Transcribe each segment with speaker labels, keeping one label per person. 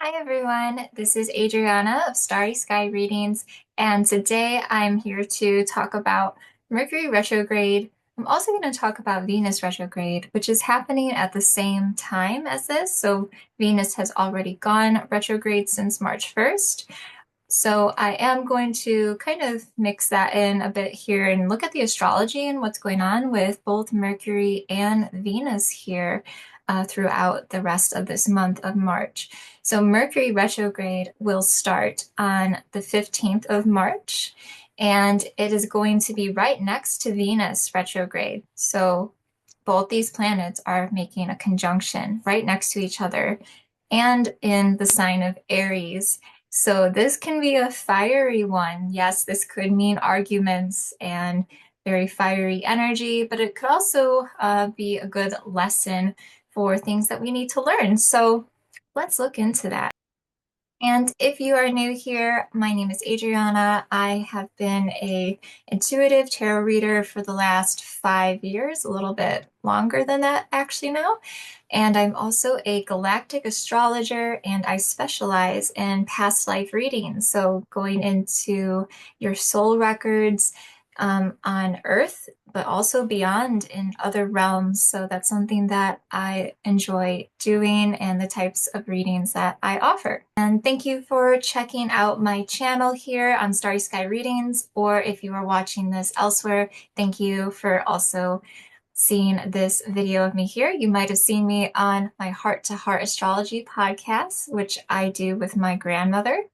Speaker 1: Hi everyone, this is Adriana of Starry Sky Readings, and today I'm here to talk about Mercury retrograde. I'm also going to talk about Venus retrograde, which is happening at the same time as this. So Venus has already gone retrograde since March 1st. So I am going to kind of mix that in a bit here and look at the astrology and what's going on with both Mercury and Venus here throughout the rest of this month of March. So Mercury retrograde will start on the 15th of March, and it is going to be right next to Venus retrograde. So both these planets are making a conjunction right next to each other and in the sign of Aries. So this can be a fiery one. Yes, this could mean arguments and very fiery energy, but it could also be a good lesson for things that we need to learn. So let's look into that. And if you are new here, my name is Adriana. I have been a intuitive tarot reader for the last 5 years, a little bit longer than that actually now. And I'm also a galactic astrologer, and I specialize in past life readings. So going into your soul records on Earth, but also beyond in other realms. So that's something that I enjoy doing and the types of readings that I offer. And thank you for checking out my channel here on Starry Sky Readings, or if you are watching this elsewhere, thank you for also seeing this video of me here. You might have seen me on my Heart to Heart Astrology podcast, which I do with my grandmother.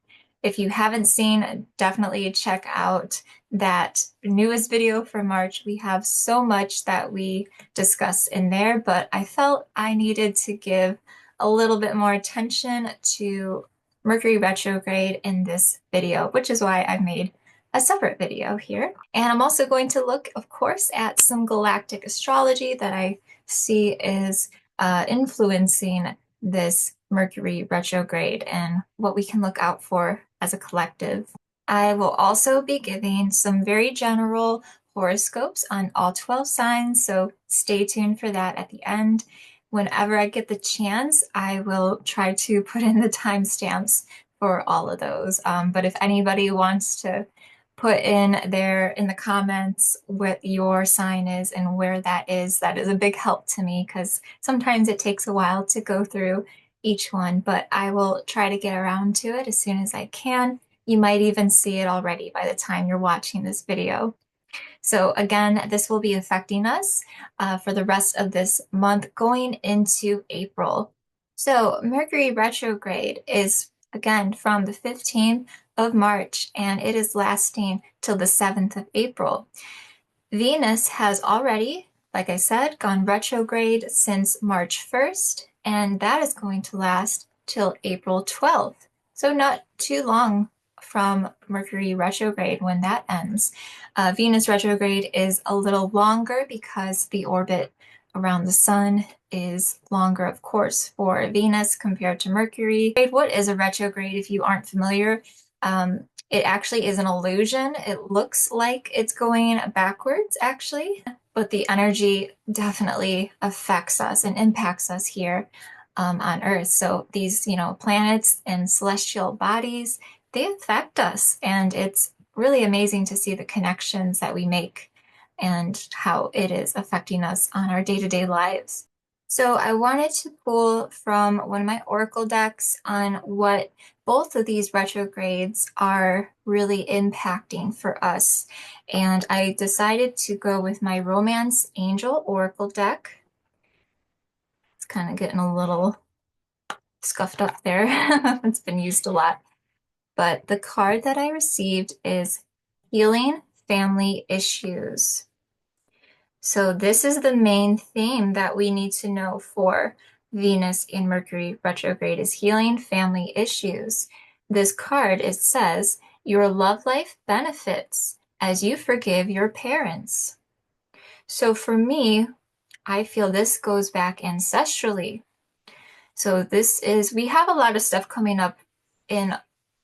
Speaker 1: If you haven't seen, definitely check out that newest video for March. We have so much that we discuss in there, but I felt I needed to give a little bit more attention to Mercury retrograde in this video, which is why I made a separate video here. And I'm also going to look, of course, at some galactic astrology that I see is influencing this Mercury retrograde and what we can look out for as a collective. I will also be giving some very general horoscopes on all 12 signs, so stay tuned for that at the end. Whenever I get the chance, I will try to put in the timestamps for all of those. But if anybody wants to put in the comments what your sign is and where that is a big help to me because sometimes it takes a while to go through each one, but I will try to get around to it as soon as I can. You might even see it already by the time you're watching this video. So again, this will be affecting us for the rest of this month going into April. So Mercury retrograde is again from the 15th of March, and it is lasting till the 7th of April. Venus has already, like I said, gone retrograde since March 1st, and that is going to last till April 12th. So not too long from Mercury retrograde when that ends. Venus retrograde is a little longer because the orbit around the sun is longer, of course, for Venus compared to Mercury. What is a retrograde if you aren't familiar? It actually is an illusion. It looks like it's going backwards, actually, but the energy definitely affects us and impacts us here on Earth. So these, planets and celestial bodies, they affect us, and it's really amazing to see the connections that we make and how it is affecting us on our day-to-day lives. So I wanted to pull from one of my oracle decks on what both of these retrogrades are really impacting for us. And I decided to go with my Romance Angel oracle deck. It's kind of getting a little scuffed up there. It's been used a lot. But the card that I received is Healing Family Issues. So this is the main theme that we need to know for Venus in Mercury retrograde is healing family issues. This card, it says, your love life benefits as you forgive your parents. So for me, I feel this goes back ancestrally. So we have a lot of stuff coming up in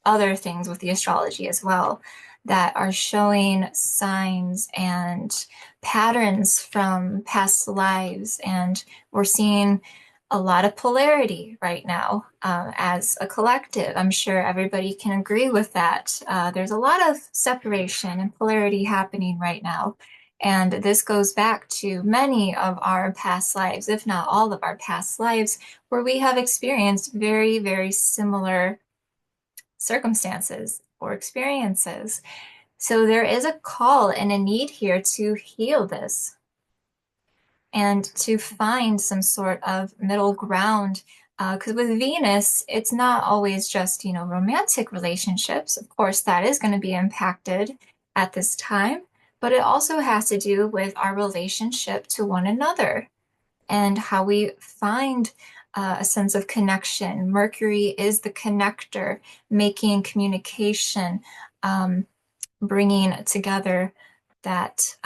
Speaker 1: other things with the astrology as well that are showing signs and patterns from past lives. And we're seeing a lot of polarity right now as a collective. I'm sure everybody can agree with that. There's a lot of separation and polarity happening right now. And this goes back to many of our past lives, if not all of our past lives, where we have experienced very, very similar circumstances or experiences. So there is a call and a need here to heal this and to find some sort of middle ground. Because with Venus, it's not always just, romantic relationships. Of course, that is going to be impacted at this time, but it also has to do with our relationship to one another and how we find a sense of connection. Mercury is the connector, making communication, bringing together that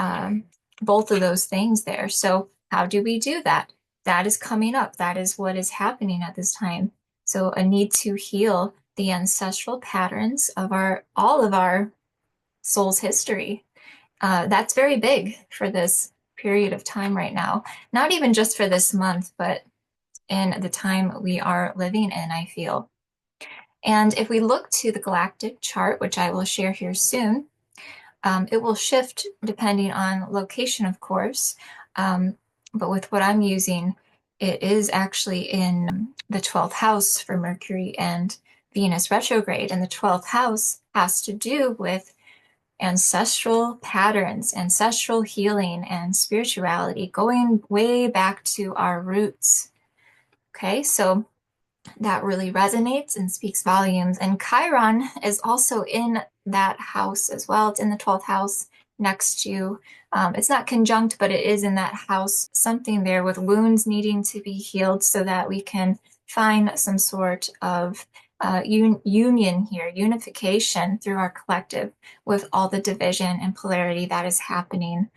Speaker 1: both of those things there. So how do we do that? That is coming up. That is what is happening at this time. So a need to heal the ancestral patterns of all of our soul's history. That's very big for this period of time right now. Not even just for this month, but in the time we are living in, I feel. And if we look to the galactic chart, which I will share here soon, it will shift depending on location, of course. But with what I'm using, it is actually in the 12th house for Mercury and Venus retrograde. And the 12th house has to do with ancestral patterns, ancestral healing, and spirituality, going way back to our roots. Okay, so that really resonates and speaks volumes. And Chiron is also in that house as well. It's in the 12th house next to, it's not conjunct, but it is in that house, something there with wounds needing to be healed so that we can find some sort of union here, unification through our collective with all the division and polarity that is happening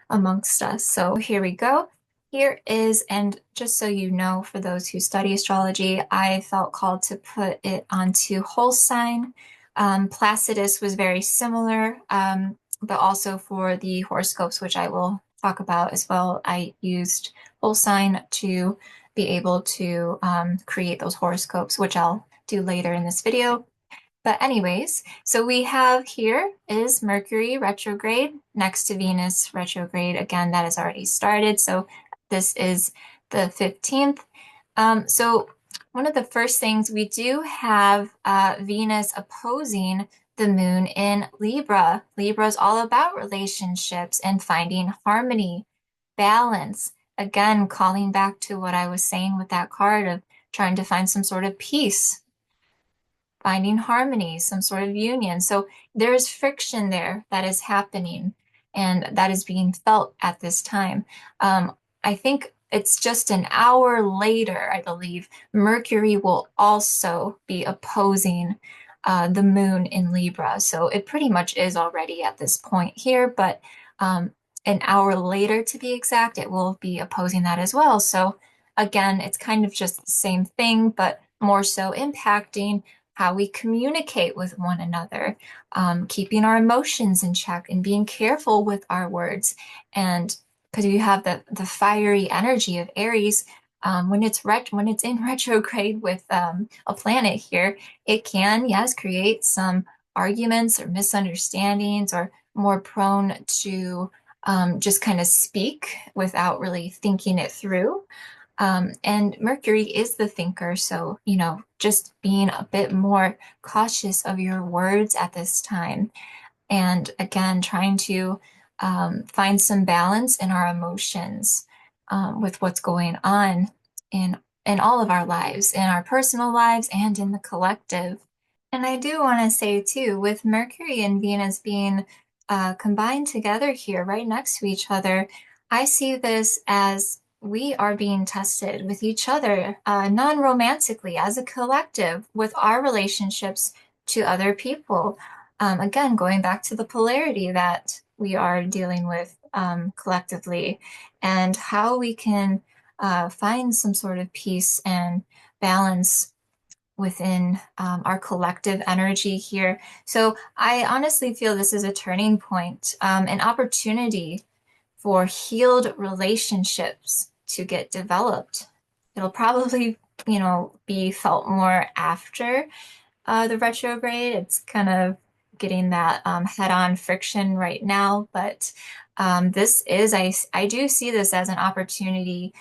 Speaker 1: amongst us. So here we go. Here is, and just so you know, for those who study astrology, I felt called to put it onto whole sign. Placidus was very similar, but also for the horoscopes, which I will talk about as well, I used whole sign to be able to create those horoscopes, which I'll do later in this video. But anyways, so we have here is Mercury retrograde next to Venus retrograde. Again, that has already started. So this is the 15th. So one of the first things we do have Venus opposing the moon in Libra. Libra is all about relationships and finding harmony, balance. Again, calling back to what I was saying with that card of trying to find some sort of peace, finding harmony, some sort of union. So there is friction there that is happening and that is being felt at this time. I think it's just an hour later, I believe, Mercury will also be opposing the moon in Libra. So it pretty much is already at this point here, but an hour later, to be exact, it will be opposing that as well. So again, it's kind of just the same thing, but more so impacting how we communicate with one another, keeping our emotions in check and being careful with our words. And because you have the fiery energy of Aries, when it's in retrograde with a planet here, it can, yes, create some arguments or misunderstandings or more prone to just kind of speak without really thinking it through. And Mercury is the thinker, so, just being a bit more cautious of your words at this time. And again, trying to find some balance in our emotions with what's going on in all of our lives, in our personal lives and in the collective. And I do want to say too, with Mercury and Venus being combined together here, right next to each other, I see this as we are being tested with each other, non-romantically, as a collective, with our relationships to other people. Again, going back to the polarity that we are dealing with collectively, and how we can find some sort of peace and balance within our collective energy here. So I honestly feel this is a turning point, an opportunity for healed relationships to get developed It'll probably, be felt more after the retrograde. It's kind of getting that head-on friction right now, but I do see this as an opportunity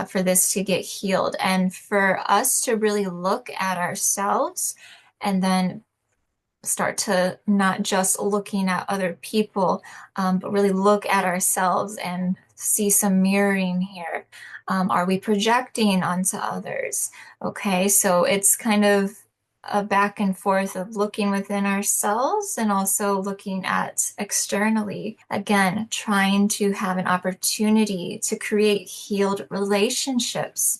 Speaker 1: for this to get healed and for us to really look at ourselves and then start to not just looking at other people, but really look at ourselves and see some mirroring here. Are we projecting onto others? Okay, so it's kind of a back and forth of looking within ourselves and also looking at externally. Again, trying to have an opportunity to create healed relationships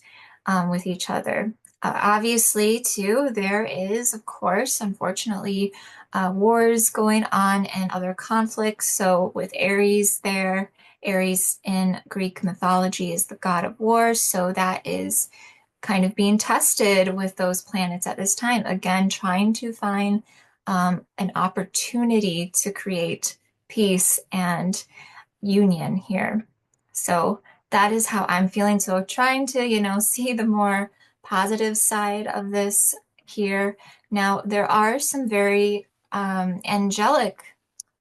Speaker 1: with each other. Obviously, too, there is, of course, unfortunately, wars going on and other conflicts. So, with Aries there, Aries in Greek mythology is the god of war. So, that is kind of being tested with those planets at this time. Again, trying to find an opportunity to create peace and union here. So that is how I'm feeling. So trying to, see the more positive side of this here. Now, there are some very angelic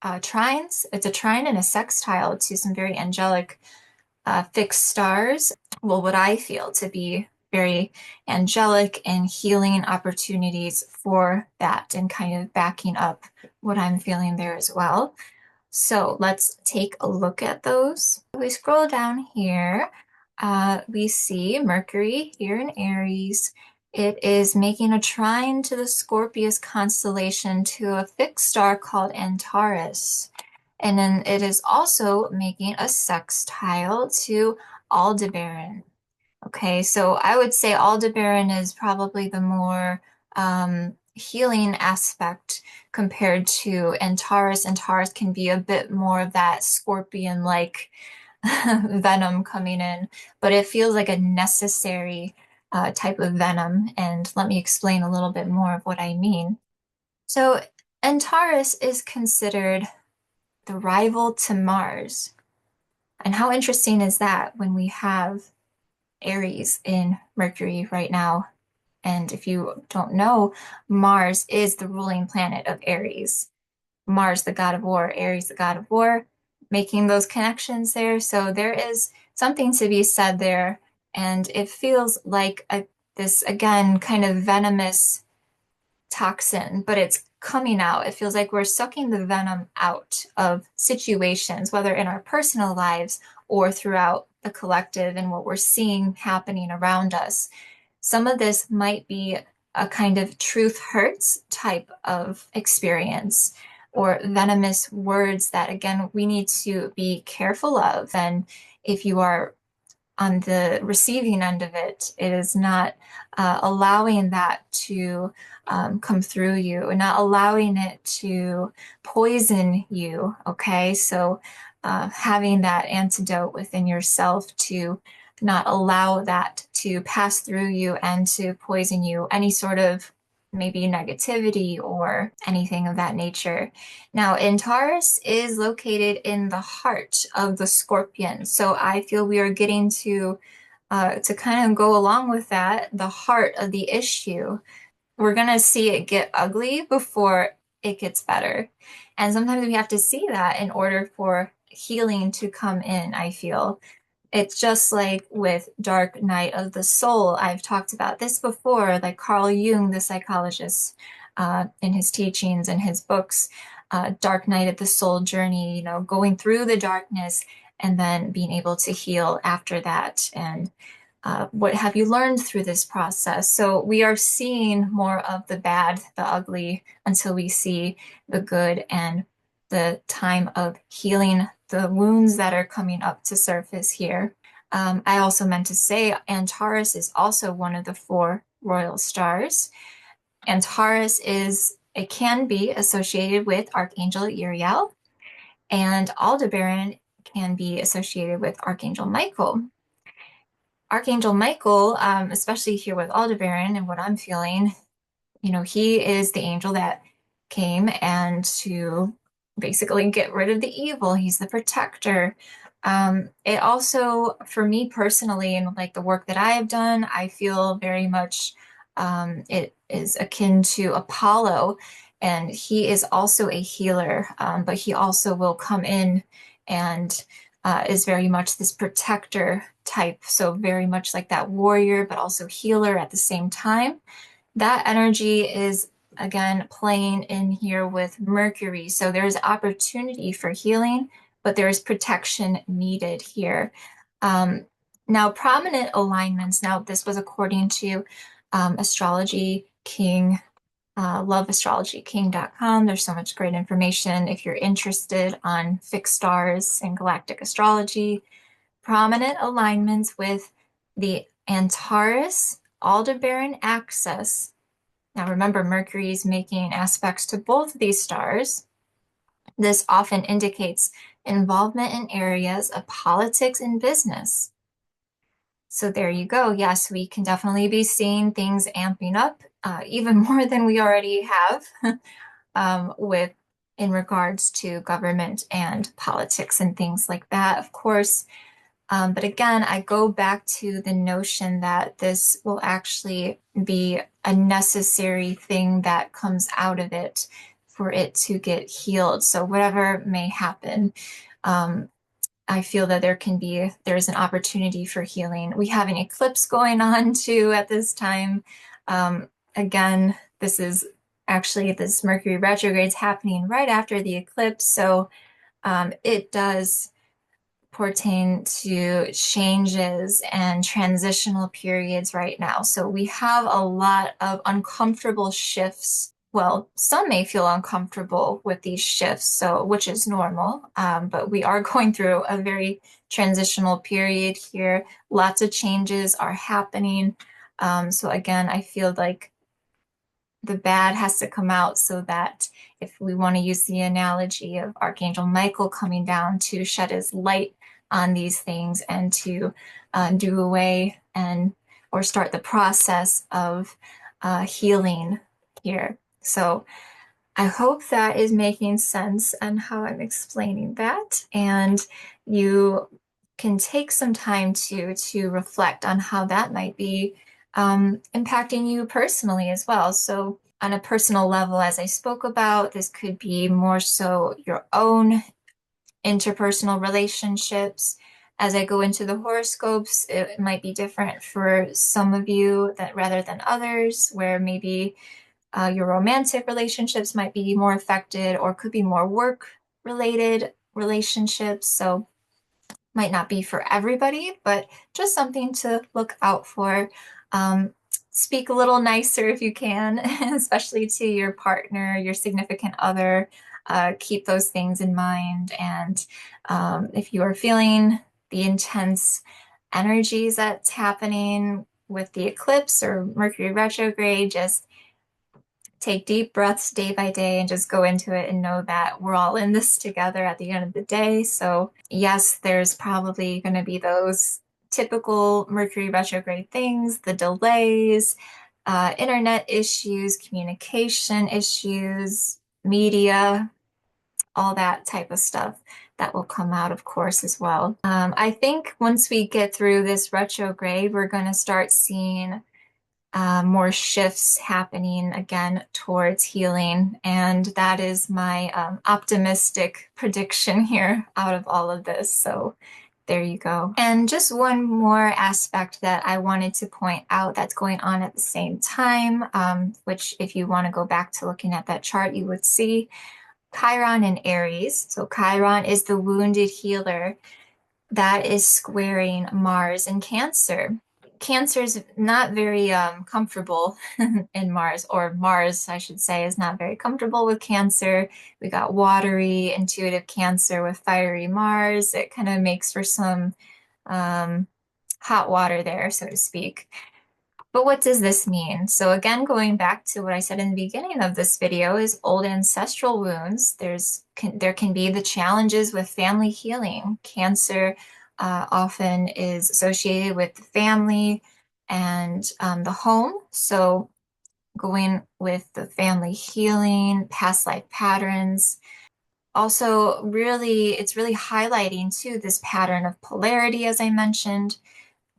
Speaker 1: trines. It's a trine and a sextile to some very angelic fixed stars. Well, what I feel to be very angelic and healing opportunities for that and kind of backing up what I'm feeling there as well. So let's take a look at those. We scroll down here, we see Mercury here in Aries. It is making a trine to the Scorpius constellation to a fixed star called Antares. And then it is also making a sextile to Aldebaran. Okay, so I would say Aldebaran is probably the more healing aspect compared to Antares. Antares can be a bit more of that scorpion-like venom coming in, but it feels like a necessary type of venom. And let me explain a little bit more of what I mean. So Antares is considered the rival to Mars. And how interesting is that when we have Aries in Mercury right now? And if you don't know, Mars is the ruling planet of Aries. Mars, the god of war, Aries, the god of war, making those connections there. So there is something to be said there. And it feels like this, again, kind of venomous toxin, but it's coming out. It feels like we're sucking the venom out of situations, whether in our personal lives or throughout the collective and what we're seeing happening around us. Some of this might be a kind of truth hurts type of experience or venomous words that, again, we need to be careful of. And if you are on the receiving end of it, it is not allowing that to come through you and not allowing it to poison you. Okay, so having that antidote within yourself to not allow that to pass through you and to poison you, any sort of maybe negativity or anything of that nature. Now, Antares is located in the heart of the Scorpion, so I feel we are getting to kind of go along with that, the heart of the issue. We're gonna see it get ugly before it gets better, and sometimes we have to see that in order for healing to come in, I feel. It's just like with Dark Night of the Soul. I've talked about this before, like Carl Jung, the psychologist, in his teachings and his books, Dark Night of the Soul journey, going through the darkness and then being able to heal after that. And what have you learned through this process? So we are seeing more of the bad, the ugly, until we see the good and the time of healing the wounds that are coming up to surface here. I also meant to say Antares is also one of the four royal stars. Antares it can be associated with Archangel Uriel, and Aldebaran can be associated with Archangel Michael. Archangel Michael, especially here with Aldebaran and what I'm feeling, he is the angel that came and to basically get rid of the evil. He's the protector. It also, for me personally, and like the work that I have done, I feel very much it is akin to Apollo, and he is also a healer, but he also will come in and is very much this protector type. So, very much like that warrior, but also healer at the same time. That energy is again playing in here with Mercury. So there's opportunity for healing, but there's protection needed here. Um, Now, prominent alignments. Now, this was according to Astrology King, loveastrologyking.com. There's so much great information if you're interested on fixed stars and galactic astrology. Prominent alignments with the Antares Aldebaran axis. Now remember, Mercury is making aspects to both of these stars. This often indicates involvement in areas of politics and business. So there you go. Yes, we can definitely be seeing things amping up, even more than we already have, with in regards to government and politics and things like that. Of course, but again, I go back to the notion that this will actually be a necessary thing that comes out of it for it to get healed. So whatever may happen, um, I feel that there's an opportunity for healing. We have an eclipse going on too at this time. Again, this is actually this Mercury retrograde is happening right after the eclipse. So it does pertain to changes and transitional periods right now. So we have a lot of uncomfortable shifts. Well, some may feel uncomfortable with these shifts, so which is normal, but we are going through a very transitional period here. Lots of changes are happening. So again, I feel like the bad has to come out so that if we want to use the analogy of Archangel Michael coming down to shed his light on these things and to do away and or start the process of healing here. So I hope that is making sense and how I'm explaining that. And you can take some time to reflect on how that might be impacting you personally as well. So on a personal level, as I spoke about, this could be more so your own interpersonal relationships. As I go into the horoscopes, it might be different for some of you that rather than others, where maybe your romantic relationships might be more affected or could be more work related relationships. So might not be for everybody, but just something to look out for. Um, Speak a little nicer if you can, especially to your partner, your significant other. Keep those things in mind. And if you are feeling the intense energies that's happening with the eclipse or Mercury retrograde, just take deep breaths day by day and just go into it and know that we're all in this together at the end of the day. So, yes, there's probably going to be those typical Mercury retrograde things, the delays, internet issues, communication issues, media, all that type of stuff that will come out, of course, as well. I think once we get through this retrograde, we're going to start seeing more shifts happening again towards healing. And that is my optimistic prediction here out of all of this. So there you go. And just one more aspect that I wanted to point out that's going on at the same time, which if you want to go back to looking at that chart, you would see Chiron and Aries. So Chiron is the wounded healer that is squaring Mars and Cancer. Cancer is not very comfortable in Mars, or Mars, I should say, is not very comfortable with Cancer. We got watery, intuitive Cancer with fiery Mars. It kind of makes for some um, hot water there, so to speak. But what does this mean? So again, going back to what I said in the beginning of this video is old ancestral wounds. There can be the challenges with family healing. Cancer often is associated with the family and the home. So going with the family healing, past life patterns, Also, it's really highlighting too this pattern of polarity, as I mentioned,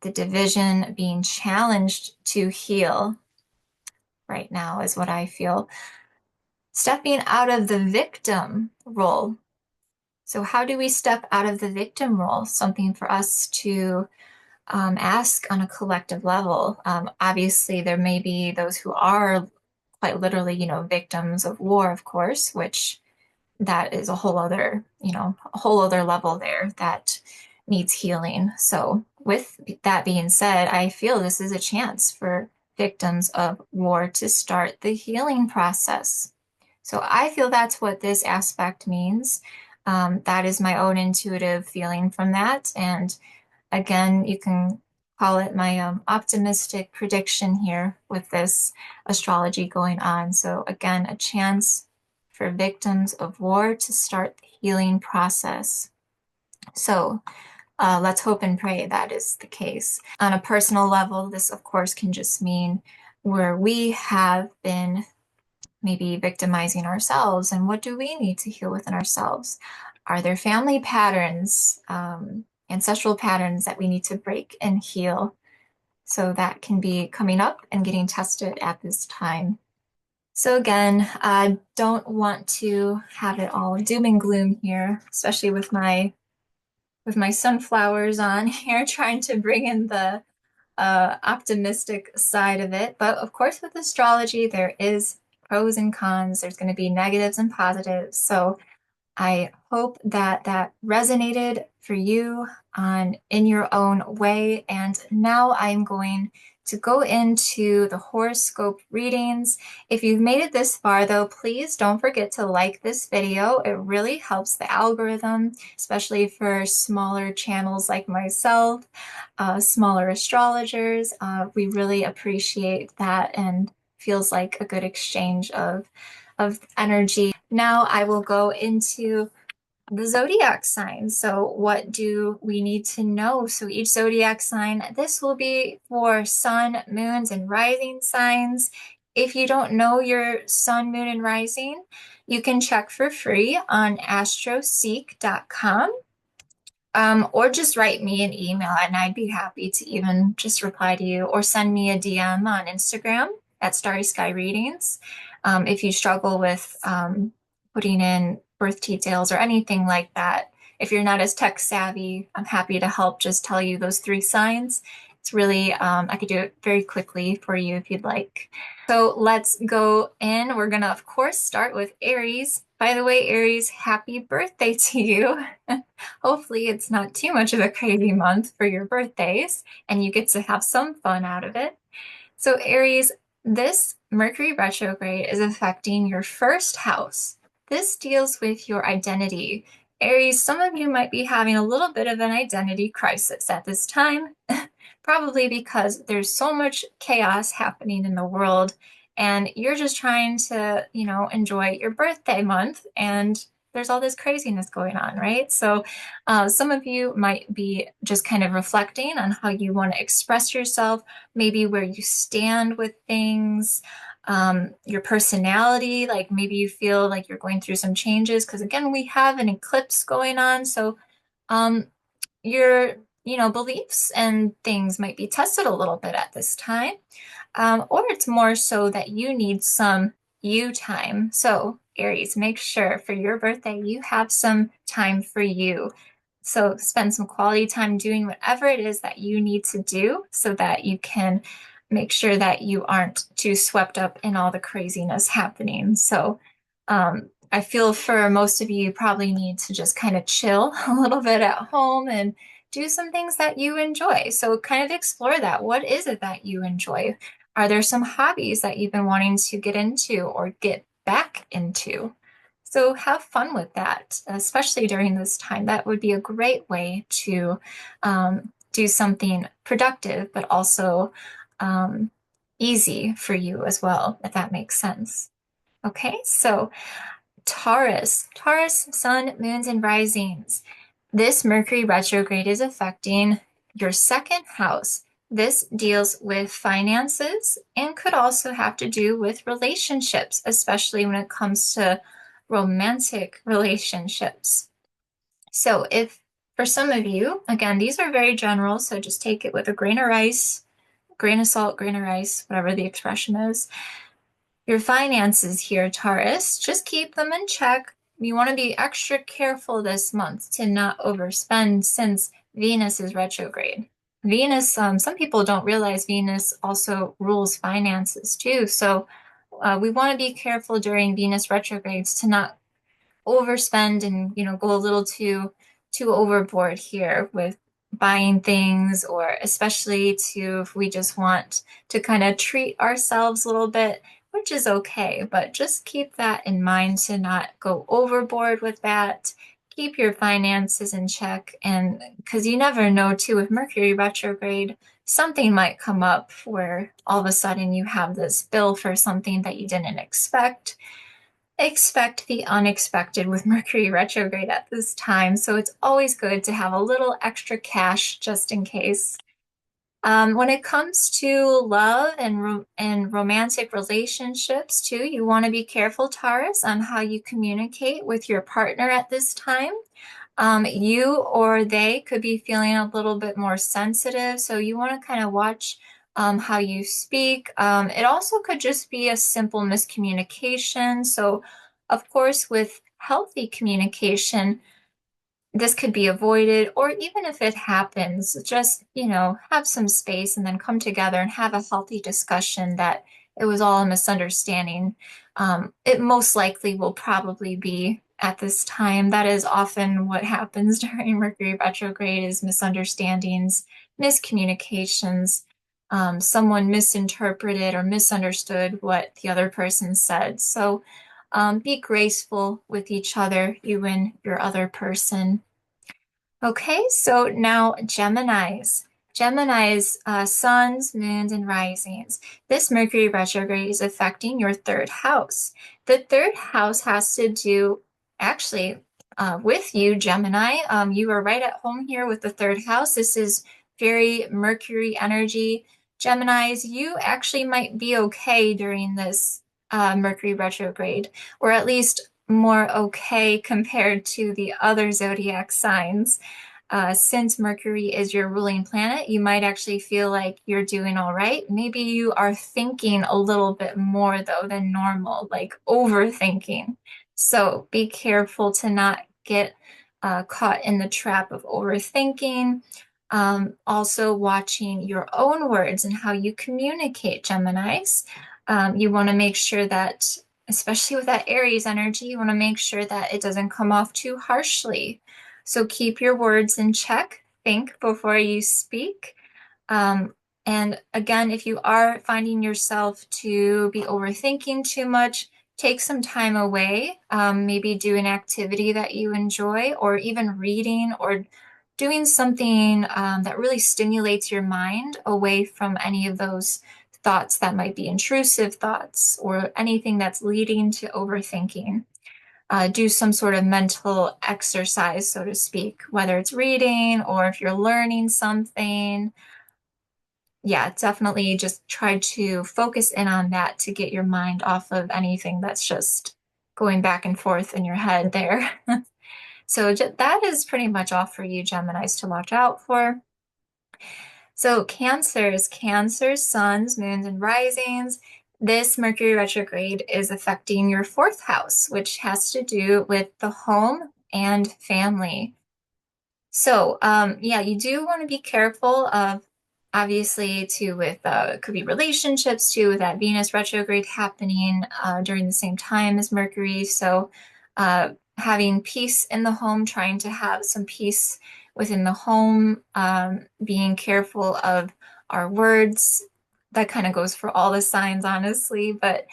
Speaker 1: the division being challenged to heal right now is what I feel. Stepping out of the victim role. So, how do we step out of the victim role? Something for us to ask on a collective level. Obviously, there may be those who are quite literally, victims of war, of course, which that is a whole other, a whole other level there that needs healing. So, with that being said, I feel this is a chance for victims of war to start the healing process. So, I feel that's what this aspect means. That is my own intuitive feeling from that. And again, you can call it my optimistic prediction here with this astrology going on. So, again, a chance for victims of war to start the healing process. So, let's hope and pray that is the case. On a personal level, this, of course, can just mean where we have been maybe victimizing ourselves, and what do we need to heal within ourselves? Are there family patterns, ancestral patterns that we need to break and heal? So that can be coming up and getting tested at this time. So again, I don't want to have it all doom and gloom here, especially with my sunflowers on here, trying to bring in the optimistic side of it. But of course, with astrology, there is pros and cons. There's going to be negatives and positives. So I hope that that resonated for you in your own way. And now I'm going to go into the horoscope readings. If you've made it this far, though, please don't forget to like this video. It really helps the algorithm, especially for smaller channels like myself, smaller astrologers. We really appreciate that and feels like a good exchange of energy. Now I will go into the zodiac signs. So what do we need to know? So each zodiac sign, this will be for sun, moons, and rising signs. If you don't know your sun, moon, and rising, you can check for free on astroseek.com. Or just write me an email and I'd be happy to even just reply to you or send me a DM on Instagram at StarrySkyReadings. If you struggle with putting in birth details or anything like that, if you're not as tech savvy, I'm happy to help just tell you those three signs. It's really, I could do it very quickly for you if you'd like. So let's go in. We're gonna, of course, start with Aries. By the way, Aries, happy birthday to you. Hopefully, it's not too much of a crazy month for your birthdays and you get to have some fun out of it. So, Aries, this Mercury retrograde is affecting your first house. This deals with your identity. Aries, some of you might be having a little bit of an identity crisis at this time, probably because there's so much chaos happening in the world and you're just trying to, enjoy your birthday month and there's all this craziness going on, right? So some of you might be just kind of reflecting on how you want to express yourself, maybe where you stand with things, your personality, like maybe you feel like you're going through some changes because again, we have an eclipse going on. So um, your, beliefs and things might be tested a little bit at this time. Or it's more so that you need some you time. So, Aries, make sure for your birthday you have some time for you. So, spend some quality time doing whatever it is that you need to do so that you can make sure that you aren't too swept up in all the craziness happening. So, I feel for most of you, you probably need to just kind of chill a little bit at home and do some things that you enjoy. So, kind of explore that. What is it that you enjoy? Are there some hobbies that you've been wanting to get into or get back into? So have fun with that, especially during this time. That would be a great way to do something productive, but also easy for you as well, if that makes sense. Okay, so Taurus, sun, moons, and risings. This Mercury retrograde is affecting your second house. This deals with finances and could also have to do with relationships, especially when it comes to romantic relationships. So if for some of you, again, these are very general, so just take it with a grain of rice, grain of salt, grain of rice, whatever the expression is. Your finances here, Taurus, just keep them in check. You want to be extra careful this month to not overspend since Venus is retrograde. Venus, some people don't realize Venus also rules finances too. So we want to be careful during Venus retrogrades to not overspend and go a little too overboard here with buying things, or especially to if we just want to kind of treat ourselves a little bit, which is okay, but just keep that in mind to not go overboard with that. Keep your finances in check, and because you never know too, with Mercury retrograde, something might come up where all of a sudden you have this bill for something that you didn't expect the unexpected with Mercury retrograde at this time. So it's always good to have a little extra cash just in case. When it comes to love and romantic relationships too, you want to be careful, Taurus, on how you communicate with your partner at this time. You or they could be feeling a little bit more sensitive, so you want to kind of watch how you speak. It also could just be a simple miscommunication. So, of course, with healthy communication, this could be avoided, or even if it happens, just, have some space and then come together and have a healthy discussion that it was all a misunderstanding. It most likely will probably be at this time. That is often what happens during Mercury retrograde is misunderstandings, miscommunications. Someone misinterpreted or misunderstood what the other person said. So be graceful with each other, you and your other person. Okay, so now Geminis. Geminis, suns, moons, and risings. This Mercury retrograde is affecting your third house. The third house has to do actually with you, Gemini. You are right at home here with the third house. This is very Mercury energy. Geminis, you actually might be okay during this Mercury retrograde, or at least more okay compared to the other zodiac signs. Since Mercury is your ruling planet, you might actually feel like you're doing all right. Maybe you are thinking a little bit more, though, than normal, like overthinking. So be careful to not get caught in the trap of overthinking. Also, watching your own words and how you communicate, Geminis. You want to make sure that, especially with that Aries energy, you want to make sure that it doesn't come off too harshly. So keep your words in check. Think before you speak. And again, if you are finding yourself to be overthinking too much, take some time away. Maybe do an activity that you enjoy, or even reading or doing something that really stimulates your mind away from any of those thoughts that might be intrusive thoughts or anything that's leading to overthinking. Do some sort of mental exercise, so to speak, whether it's reading or if you're learning something. Yeah, definitely just try to focus in on that to get your mind off of anything that's just going back and forth in your head there. So that is pretty much all for you, Geminis, to watch out for. So Cancers, suns, moons, and risings. This Mercury retrograde is affecting your fourth house, which has to do with the home and family. So, yeah, you do want to be careful of, obviously, too, with it could be relationships too, with that Venus retrograde happening during the same time as Mercury. So, having peace in the home, trying to have some peace within the home, being careful of our words. That kind of goes for all the signs, honestly, but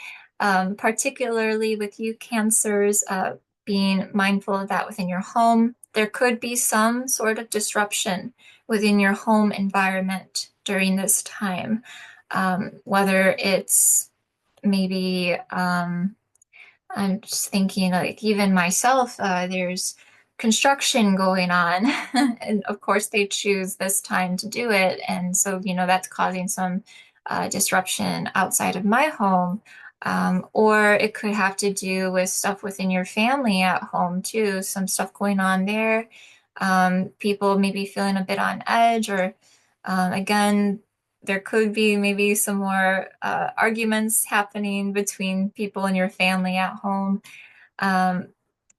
Speaker 1: particularly with you, Cancers, being mindful of that within your home. There could be some sort of disruption within your home environment during this time, whether it's maybe, I'm just thinking like even myself, there's construction going on, and of course they choose this time to do it, and so that's causing some disruption outside of my home. Or it could have to do with stuff within your family at home too, some stuff going on there. People maybe feeling a bit on edge, or again, there could be maybe some more arguments happening between people in your family at home. Um,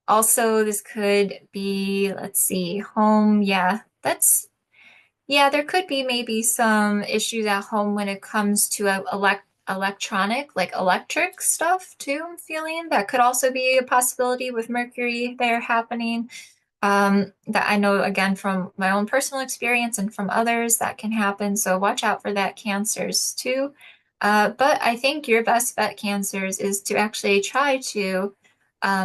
Speaker 1: Also, this could be, let's see, home. Yeah, there could be maybe some issues at home when it comes to electronic, like electric stuff too, I'm feeling. That could also be a possibility with Mercury there happening. That I know again from my own personal experience and from others that can happen. So watch out for that, Cancers too. But I think your best bet, Cancers, is to actually try to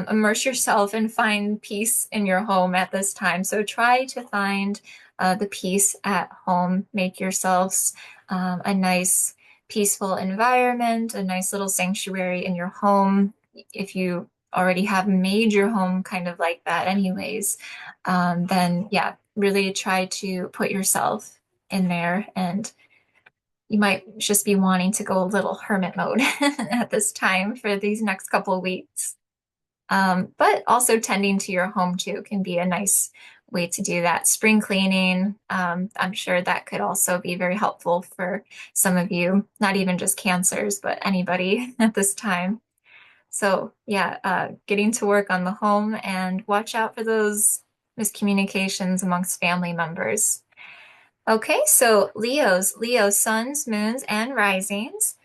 Speaker 1: immerse yourself and find peace in your home at this time. So try to find the peace at home. Make yourselves a nice, peaceful environment, a nice little sanctuary in your home. If you already have made your home kind of like that, anyways, then yeah, really try to put yourself in there. And you might just be wanting to go a little hermit mode at this time for these next couple of weeks. But also tending to your home too can be a nice way to do that. Spring cleaning, I'm sure that could also be very helpful for some of you, not even just Cancers, but anybody at this time. So yeah, getting to work on the home and watch out for those miscommunications amongst family members. Okay, so Leo suns, moons, and risings.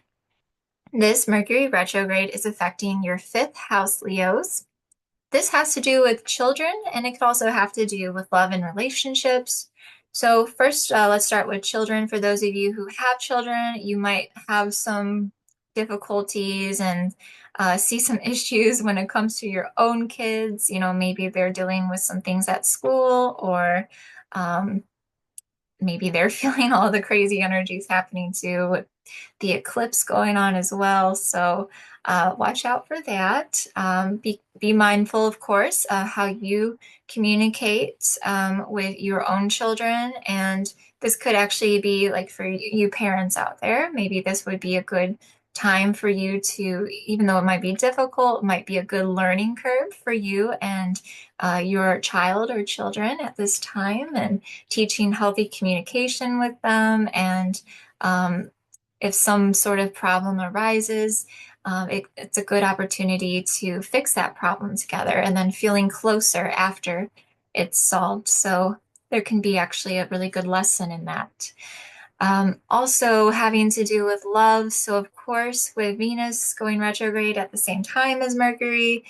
Speaker 1: This Mercury retrograde is affecting your fifth house, Leos. This has to do with children, and it could also have to do with love and relationships. So first, let's start with children. For those of you who have children, you might have some difficulties and see some issues when it comes to your own kids. You know, maybe they're dealing with some things at school, or um, maybe they're feeling all the crazy energies happening too, the eclipse going on as well. So watch out for that. Be mindful, of course, how you communicate with your own children. And this could actually be like for you parents out there, maybe this would be a good time for you to, even though it might be difficult, it might be a good learning curve for you and your child or children at this time, and teaching healthy communication with them. And if some sort of problem arises, it's a good opportunity to fix that problem together and then feeling closer after it's solved. So there can be actually a really good lesson in that. Also having to do with love. So of course, with Venus going retrograde at the same time as Mercury,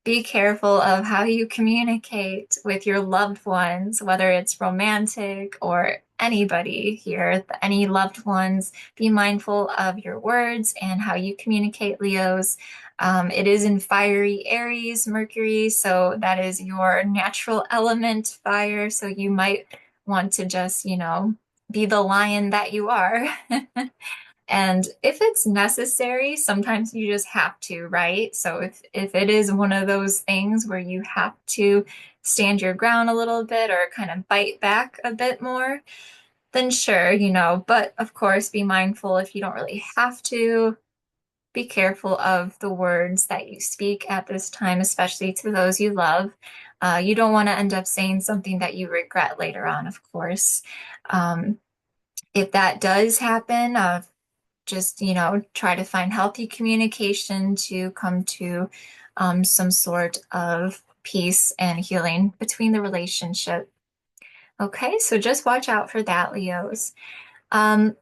Speaker 1: be careful of how you communicate with your loved ones, whether it's romantic or anybody here, any loved ones. Be mindful of your words and how you communicate, Leos. It is in fiery Aries, Mercury, so that is your natural element, fire. So you might want to just, be the lion that you are. And if it's necessary, sometimes you just have to, right? So if it is one of those things where you have to stand your ground a little bit or kind of bite back a bit more, then sure, but of course, be mindful if you don't really have to. Be careful of the words that you speak at this time, especially to those you love. You don't want to end up saying something that you regret later on, of course. Um, if that does happen, just try to find healthy communication to come to some sort of peace and healing between the relationship. Okay, so just watch out for that, Leos. um,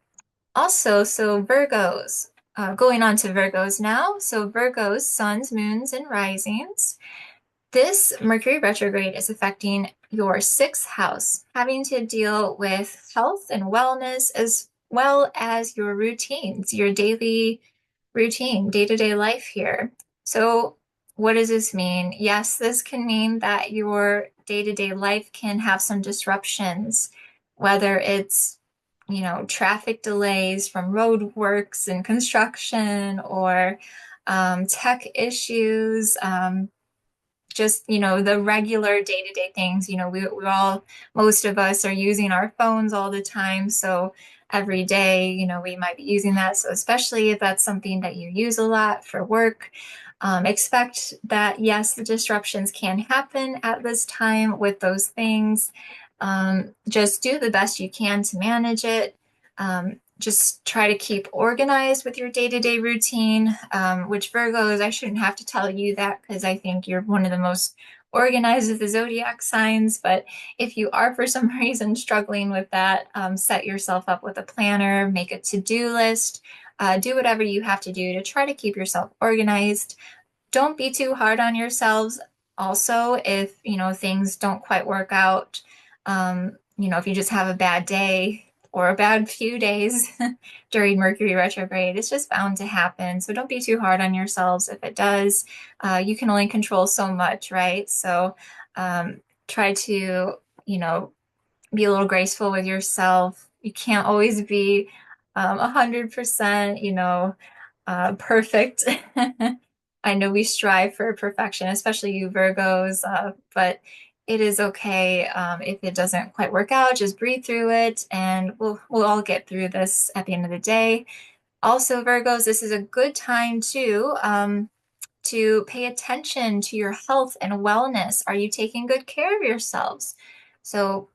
Speaker 1: Also, so Virgos, going on to Virgos now. So Virgos, suns, moons, and risings. This Mercury retrograde is affecting your sixth house, having to deal with health and wellness as well as your routines, your daily routine, day-to-day life here. So, what does this mean? Yes, this can mean that your day-to-day life can have some disruptions, whether it's, traffic delays from road works and construction, or tech issues, just the regular day-to-day things. We all, most of us are using our phones all the time, so every day, we might be using that. So especially if that's something that you use a lot for work, expect that, yes, the disruptions can happen at this time with those things. Just do the best you can to manage it. Just try to keep organized with your day-to-day routine, which Virgos, I shouldn't have to tell you that because I think you're one of the most organized of the zodiac signs. But if you are for some reason struggling with that, set yourself up with a planner, make a to-do list, do whatever you have to do to try to keep yourself organized. Don't be too hard on yourselves. Also, if things don't quite work out, if you just have a bad day or a bad few days during Mercury retrograde, it's just bound to happen. So don't be too hard on yourselves. If it does, you can only control so much, right? So try to, be a little graceful with yourself. You can't always be 100%, perfect. I know we strive for perfection, especially you Virgos, but it is okay if it doesn't quite work out. Just breathe through it, and we'll all get through this at the end of the day. Also, Virgos, this is a good time to pay attention to your health and wellness. Are you taking good care of yourselves? So,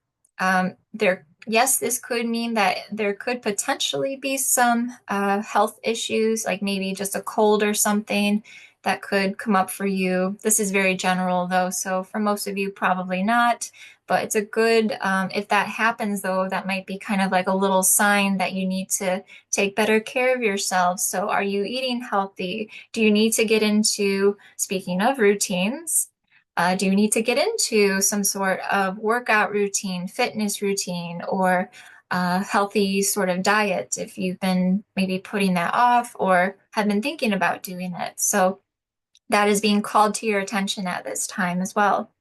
Speaker 1: yes, this could mean that there could potentially be some health issues, like maybe just a cold or something that could come up for you. This is very general, though, so for most of you, probably not. But it's a good, if that happens, though, that might be kind of like a little sign that you need to take better care of yourselves. So, are you eating healthy? Do you need to get into, speaking of routines, do you need to get into some sort of workout routine, fitness routine, or healthy sort of diet if you've been maybe putting that off or have been thinking about doing it? So that is being called to your attention at this time as well.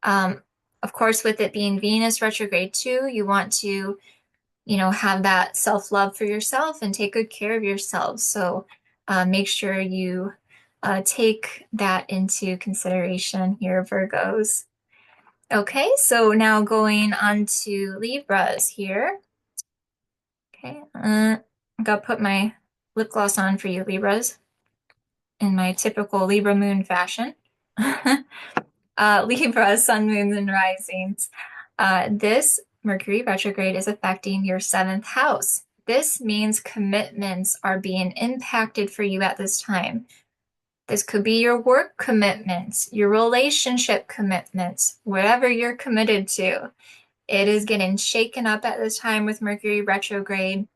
Speaker 1: Um, of course, with it being Venus retrograde too, you want to have that self-love for yourself and take good care of yourself. So make sure you take that into consideration here, Virgos. Okay, so now going on to Libras here. Okay, I gotta put my lip gloss on for you, Libras, in my typical Libra moon fashion. Libra, sun, moons, and risings. This Mercury retrograde is affecting your seventh house. This means commitments are being impacted for you at this time. This could be your work commitments, your relationship commitments, whatever you're committed to. It is getting shaken up at this time with Mercury retrograde.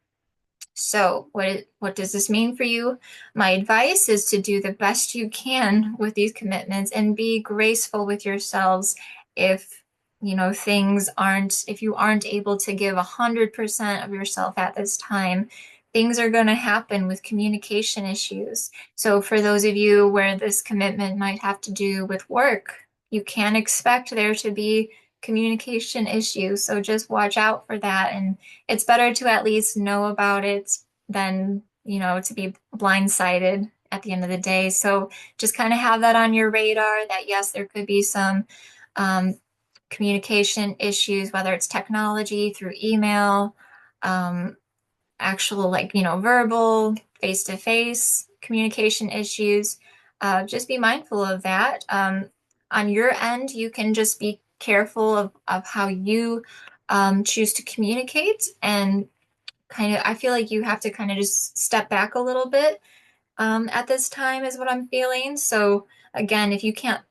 Speaker 1: So what does this mean for you? My advice is to do the best you can with these commitments and be graceful with yourselves if if you aren't able to give 100% of yourself at this time. Things are going to happen with communication issues. So for those of you where this commitment might have to do with work, you can expect there to be communication issues. So just watch out for that. And it's better to at least know about it than, to be blindsided at the end of the day. So just kind of have that on your radar that yes, there could be some communication issues, whether it's technology through email, actual verbal, face-to-face communication issues. Just be mindful of that. On your end, you can just be careful of how you choose to communicate and I feel like you have to kind of just step back a little bit at this time is what I'm feeling. So again, if you can't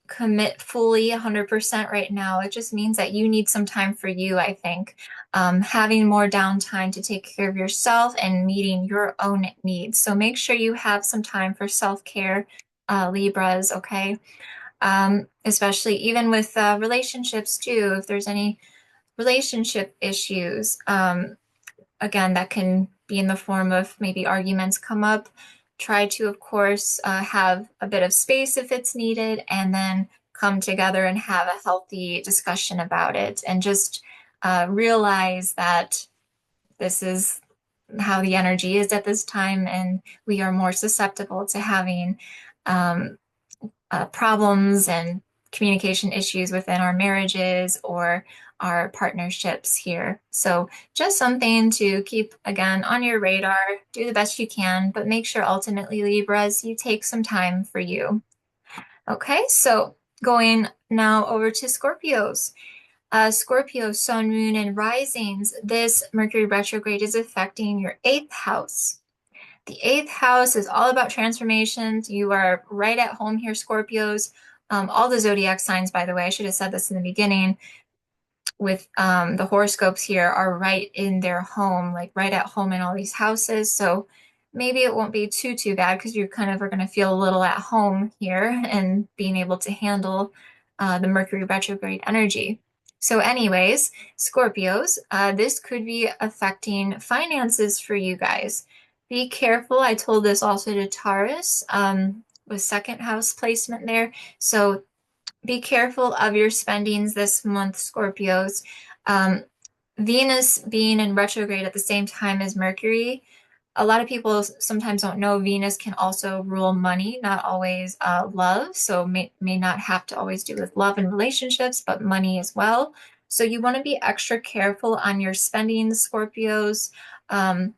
Speaker 1: commit fully 100% right now, it just means that you need some time for you, I think. Having more downtime to take care of yourself and meeting your own needs. So make sure you have some time for self-care, Libras, okay? Especially even with relationships too, if there's any relationship issues. Again, that can be in the form of maybe arguments come up. Try to, of course, have a bit of space if it's needed, and then come together and have a healthy discussion about it. And just realize that this is how the energy is at this time, and we are more susceptible to having um, problems and communication issues within our marriages or our partnerships here. So just something to keep again on your radar. Do the best you can, but make sure ultimately, Libras, you take some time for you. Okay, so going now over to Scorpios. Scorpio, Sun, Moon, and risings. This Mercury retrograde is affecting your eighth house. The eighth house is all about transformations. You are right at home here, Scorpios. All the zodiac signs, by the way, I should have said this in the beginning, with the horoscopes here are right in their home, like right at home in all these houses. So maybe it won't be too bad because you kind of are going to feel a little at home here and being able to handle the Mercury retrograde energy. So anyways, Scorpios, this could be affecting finances for you guys. Be careful. I told this also to Taurus with second house placement there. So be careful of your spendings this month, Scorpios. Um, Venus being in retrograde at the same time as Mercury, a lot of people sometimes don't know Venus can also rule money, not always love. So may not have to always do with love and relationships, but money as well. So you want to be extra careful on your spending, Scorpios. Um,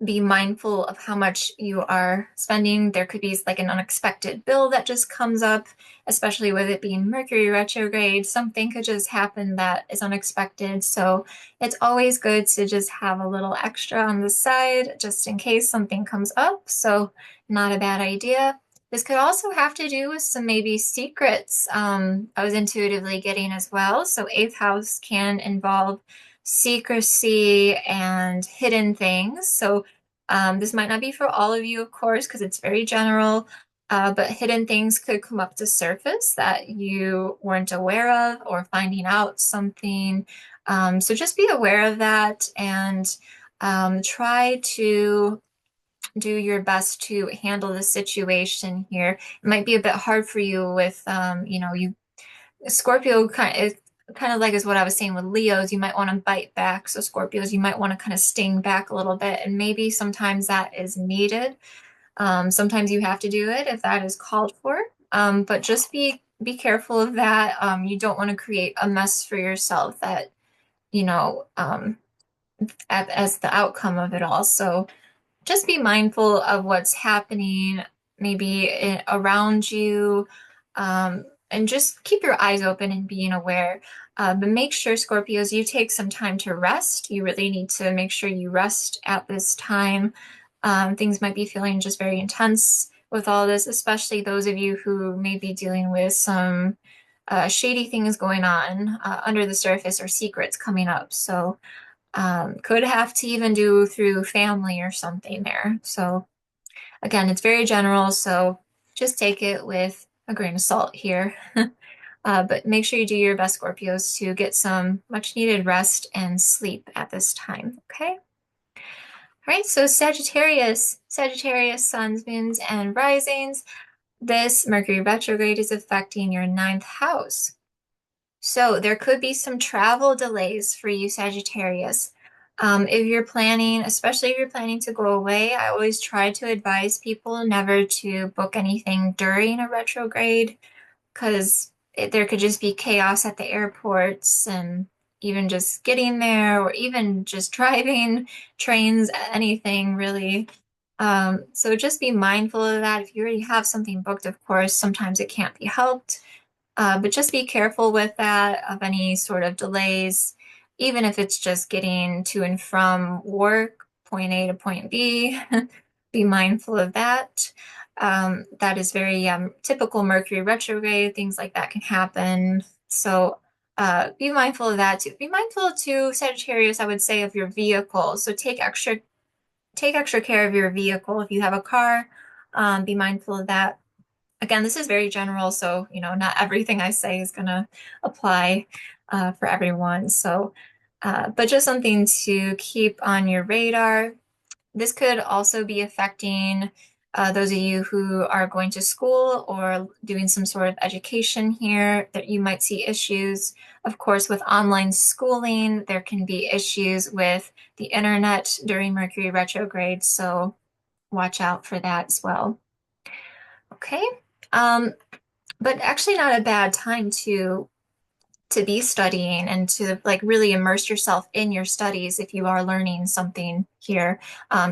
Speaker 1: be mindful of how much you are spending. There could be like an unexpected bill that just comes up, especially with it being Mercury retrograde. Something could just happen that is unexpected. So it's always good to just have a little extra on the side just in case something comes up. So not a bad idea. This could also have to do with some maybe secrets I was intuitively getting as well. So eighth house can involve secrecy and hidden things. So this might not be for all of you, of course, because it's very general, but hidden things could come up to surface that you weren't aware of or finding out something. So just be aware of that and try to do your best to handle the situation here. It might be a bit hard for you with, you Scorpio kind of like is what I was saying with Leos, you might want to bite back. So Scorpios, you might want to kind of sting back a little bit, and maybe sometimes that is needed. Sometimes you have to do it if that is called for. But just be careful of that. You don't want to create a mess for yourself that, you know, as the outcome of it all. So just be mindful of what's happening maybe around you, and just keep your eyes open and being aware. But make sure, Scorpios, you take some time to rest. You really need to make sure you rest at this time. Things might be feeling just very intense with all this, especially those of you who may be dealing with some shady things going on under the surface or secrets coming up. So could have to even do through family or something there. So again, it's very general, so just take it with a grain of salt here. But make sure you do your best, Scorpios, to get some much needed rest and sleep at this time. Okay? All right, so Sagittarius, suns, moons, and risings. This Mercury retrograde is affecting your ninth house. So there could be some travel delays for you, Sagittarius. If you're planning, especially if you're planning to go away, I always try to advise people never to book anything during a retrograde because there could just be chaos at the airports and even just getting there or even just driving trains, anything really. So just be mindful of that. If you already have something booked, of course, sometimes it can't be helped. But just be careful with that, of any sort of delays, even if it's just getting to and from work, point A to point B. Be mindful of that. That is very typical Mercury retrograde. Things like that can happen. So be mindful of that too. Be mindful too, Sagittarius, I would say, of your vehicle. So take extra care of your vehicle. If you have a car, be mindful of that. Again, this is very general, so not everything I say is going to apply for everyone. So, but just something to keep on your radar. This could also be affecting those of you who are going to school or doing some sort of education here, that you might see issues. Of course, with online schooling, there can be issues with the internet during Mercury retrograde, so watch out for that as well. Okay. Um, but actually not a bad time to be studying and to like really immerse yourself in your studies if you are learning something here.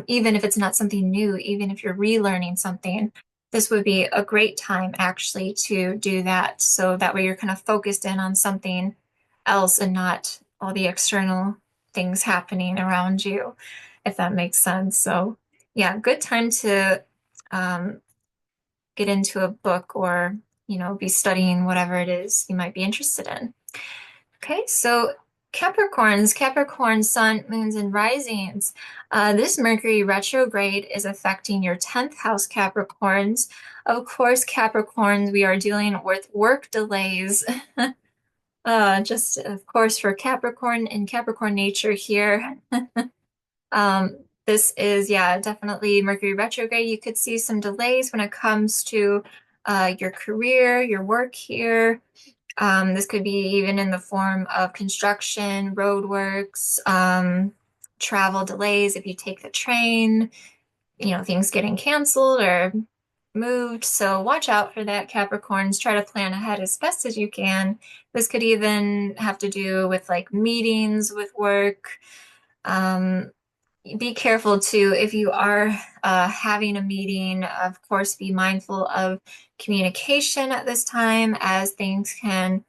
Speaker 1: Even if it's not something new, even if you're relearning something, this would be a great time actually to do that. So that way you're kind of focused in on something else and not all the external things happening around you, if that makes sense. So yeah, good time to um, get into a book or, be studying whatever it is you might be interested in. Okay, so Capricorn, sun, moons, and risings. This Mercury retrograde is affecting your 10th house, Capricorns. Of course, Capricorns, we are dealing with work delays. Just, of course, for Capricorn and Capricorn nature here. This is, yeah, definitely Mercury retrograde. You could see some delays when it comes to your career, your work here. This could be even in the form of construction, roadworks, travel delays if you take the train, things getting canceled or moved. So watch out for that, Capricorns. Try to plan ahead as best as you can. This could even have to do with like meetings with work. Um, be careful too if you are having a meeting. Of course, be mindful of communication at this time as things can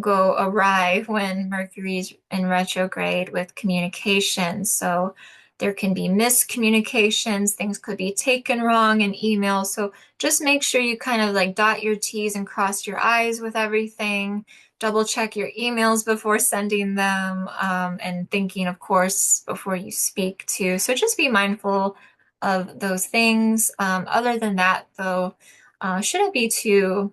Speaker 1: go awry when Mercury's in retrograde with communication. So there can be miscommunications, things could be taken wrong in email. So just make sure you kind of like dot your T's and cross your I's with everything. Double check your emails before sending them, and thinking, of course, before you speak too. So just be mindful of those things. Other than that, though, shouldn't be too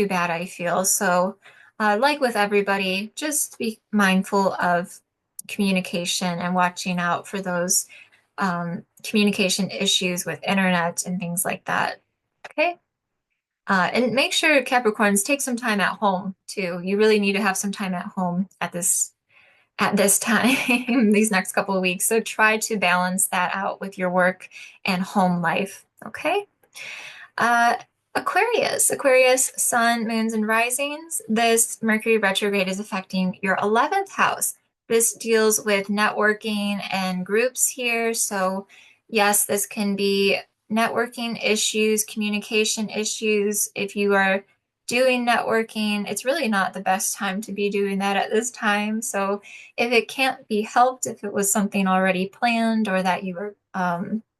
Speaker 1: bad, I feel. So, like with everybody, just be mindful of communication and watching out for those communication issues with internet and things like that. Okay. And make sure Capricorns take some time at home too. You really need to have some time at home at this time, these next couple of weeks. So try to balance that out with your work and home life. Okay. Uh, Aquarius, sun, moons, and risings. This Mercury retrograde is affecting your 11th house. This deals with networking and groups here. So, yes, this can be networking issues, communication issues. If you are doing networking, it's really not the best time to be doing that at this time. So, if it can't be helped, if it was something already planned or that you were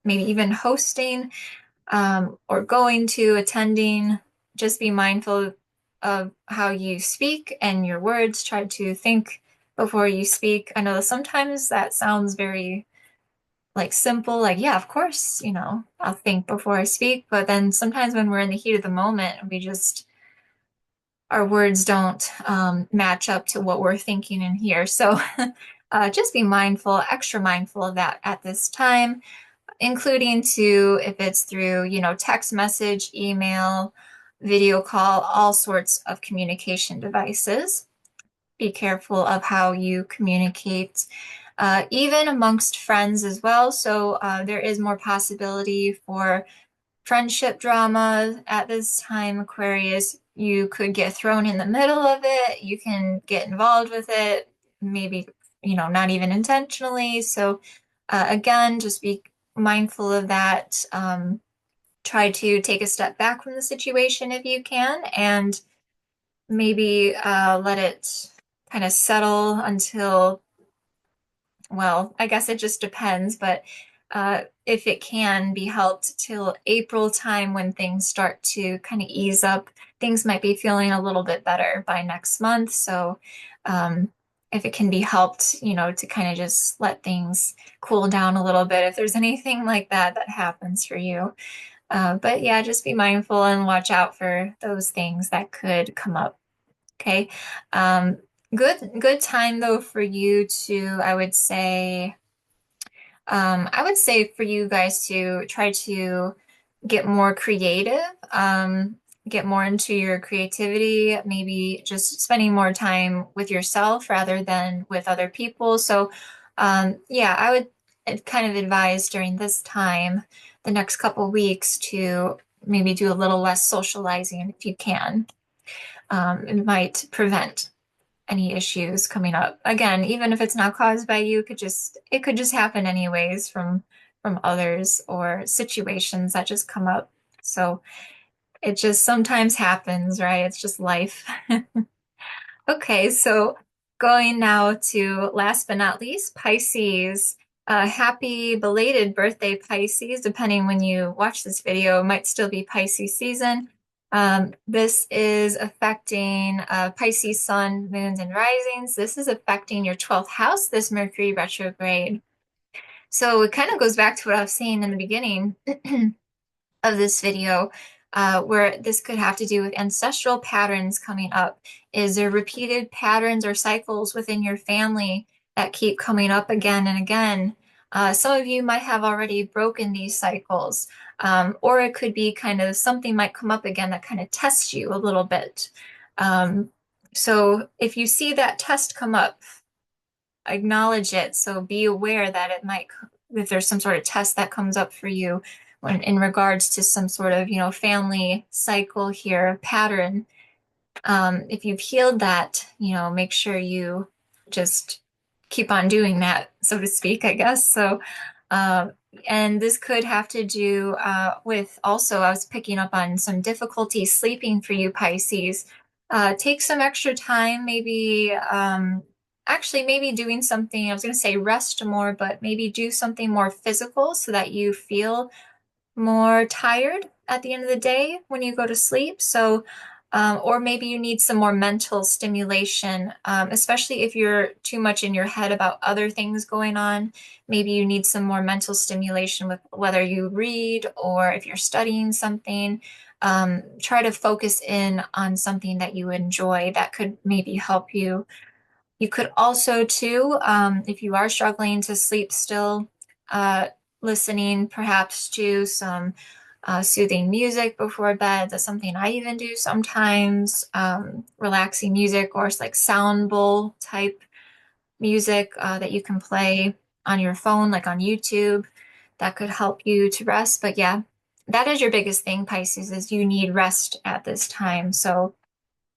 Speaker 1: maybe even hosting, or going to, attending, just be mindful of how you speak and your words. Try to think before you speak. I know that sometimes that sounds very like simple, like, yeah, of course, I'll think before I speak. But then sometimes when we're in the heat of the moment, our words don't match up to what we're thinking in here. So just be mindful, extra mindful of that at this time, including to if it's through, text message, email, video call, all sorts of communication devices. Be careful of how you communicate, even amongst friends as well. So there is more possibility for friendship drama at this time, Aquarius. You could get thrown in the middle of it. You can get involved with it, maybe, not even intentionally. So, again, just be mindful of that. Try to take a step back from the situation if you can, and maybe let it kind of settle until, well, I guess it just depends, but if it can be helped till April time when things start to kind of ease up, things might be feeling a little bit better by next month. So if it can be helped, to kind of just let things cool down a little bit, if there's anything like that that happens for you. But yeah, just be mindful and watch out for those things that could come up. Okay. Um, good time though for you to, I would say for you guys to try to get more creative, get more into your creativity, maybe just spending more time with yourself rather than with other people. So, yeah, I would kind of advise during this time, the next couple weeks, to maybe do a little less socializing if you can. It might prevent any issues coming up. Again, even if it's not caused by you, it could just happen anyways from others or situations that just come up. So it just sometimes happens, right? It's just life. Okay, so going now to last but not least, Pisces. Happy belated birthday, Pisces. Depending when you watch this video, it might still be Pisces season. This is affecting Pisces sun, moons, and risings. This is affecting your 12th house, this Mercury retrograde. So it kind of goes back to what I was saying in the beginning of this video, where this could have to do with ancestral patterns coming up. Is there repeated patterns or cycles within your family that keep coming up again and again? Some of you might have already broken these cycles, or it could be kind of something might come up again that kind of tests you a little bit. So if you see that test come up, acknowledge it. So be aware that it might, if there's some sort of test that comes up for you when in regards to some sort of, family cycle here, pattern. If you've healed that, make sure you just keep on doing that, so to speak, I guess. So, uh, and this could have to do with also, I was picking up on some difficulty sleeping for you, Pisces. Take some extra time, maybe, actually, maybe doing something, I was going to say rest more, but maybe do something more physical so that you feel more tired at the end of the day when you go to sleep. So, or maybe you need some more mental stimulation, especially if you're too much in your head about other things going on. Maybe you need some more mental stimulation with whether you read or if you're studying something. Try to focus in on something that you enjoy that could maybe help you. You could also, too, if you are struggling to sleep still, uh, listening perhaps to some soothing music before bed. That's something I even do sometimes. Relaxing music or it's like sound bowl type music that you can play on your phone, like on YouTube. That could help you to rest. But yeah, that is your biggest thing, Pisces, is you need rest at this time. So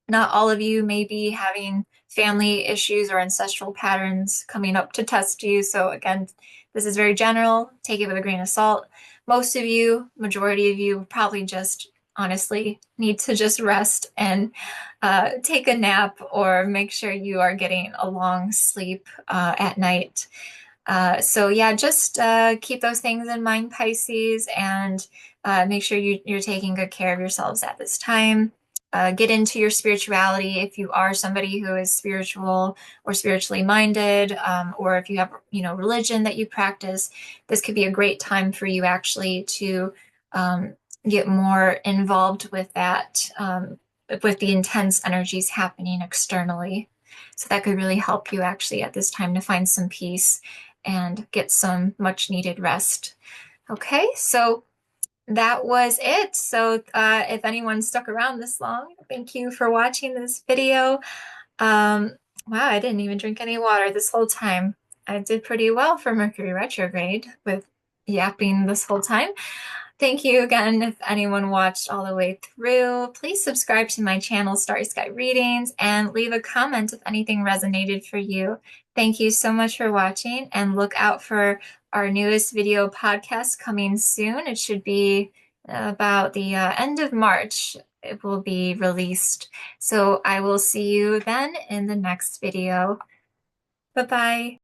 Speaker 1: not all of you may be having family issues or ancestral patterns coming up to test you. So again, this is very general. Take it with a grain of salt. Most of you, majority of you, probably just honestly need to just rest and take a nap or make sure you are getting a long sleep at night. So yeah, just keep those things in mind, Pisces, and make sure you're taking good care of yourselves at this time. Get into your spirituality if you are somebody who is spiritual or spiritually minded, or if you have, religion that you practice. This could be a great time for you actually to um, get more involved with that, with the intense energies happening externally. So that could really help you actually at this time to find some peace and get some much needed rest. Okay, so that was it. So if anyone stuck around this long, thank you for watching this video. Um, wow, I didn't even drink any water this whole time. I did pretty well for Mercury retrograde with yapping this whole time. Thank you again if anyone watched all the way through. Please subscribe to my channel, Starry Sky Readings, and leave a comment if anything resonated for you. Thank you so much for watching, and look out for our newest video podcast coming soon. It should be about the end of March. It will be released. So I will see you then in the next video. Bye-bye.